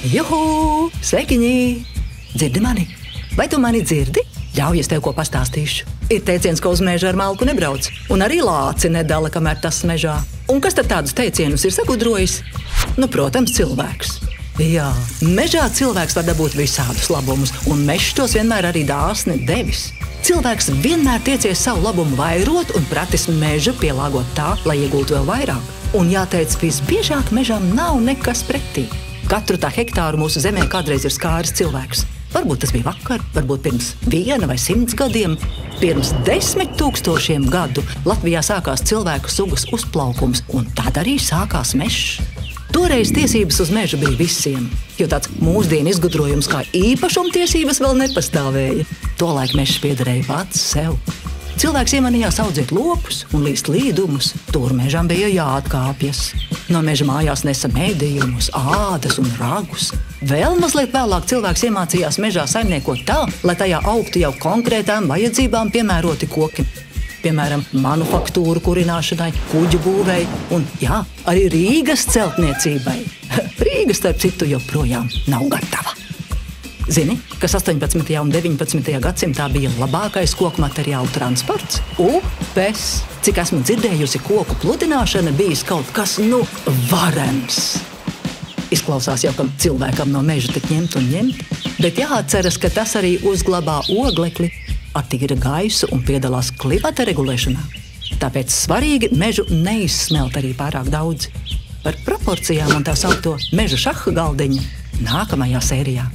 Juhu! Sveikiņi! Dzirdi mani? Vai tu mani dzirdi? Ļauj, es tev ko pastāstīšu. Ir teiciens, ka uz meža ar malku nebrauc, un arī lāci nedala, kamēr tas mežā. Un kas tad tādus teicienus ir sagudrojis? Nu, protams, cilvēks. Jā, mežā cilvēks var dabūt visādus labumus, un mežs tos vienmēr arī dāsni devis. Cilvēks vienmēr tiecies savu labumu vairot un pratis mežu pielāgot tā, lai iegūtu vēl vairāk. Un jāteic, visbiežāk mežam nav nekas pretī. Katru tā hektāru mūsu zemē kādreiz ir skāris cilvēks. Varbūt tas bija vakar, varbūt pirms 1 vai 100 gadiem. Pirms 10 000 gadu Latvijā sākās cilvēku sugas uzplaukums, un tad arī sākās mežs. Toreiz tiesības uz mežu bija visiem, jo tāds mūsdienu izgudrojums kā īpašumtiesības vēl nepastāvēja. Tolaik mežs piederēja pats sev. Cilvēks iemanījās audzēt lopus un līst līdumus, tur mežam bija jāatkāpjas. No meža mājās nesa mēdījumus, ādas un ragus. Vēl mazliet vēlāk cilvēks iemācījās mežā saimniekot tā, lai tajā augtu jau konkrētām vajadzībām piemēroti koki. Piemēram, manufaktūru kurināšanai, kuģu būvei un, jā, arī Rīgas celtniecībai. Rīga, starp citu, joprojām nav gatava. Zini, kas 18. un 19. gadsimtā bija labākais koku materiālu transports? Upes! Cik esmu dzirdējusi, koku pludināšana bijis kaut kas, varens. Izklausās jau, ka cilvēkam no meža tik ņemt un ņemt, bet jāatceras, ka tas arī uzglabā oglekli, attīra gaisu un piedalās klimata regulēšanā. Tāpēc svarīgi mežu neizsmelt arī pārāk daudz. Par proporcijām un tā saukto meža šaha galdiņu nākamajā sērijā.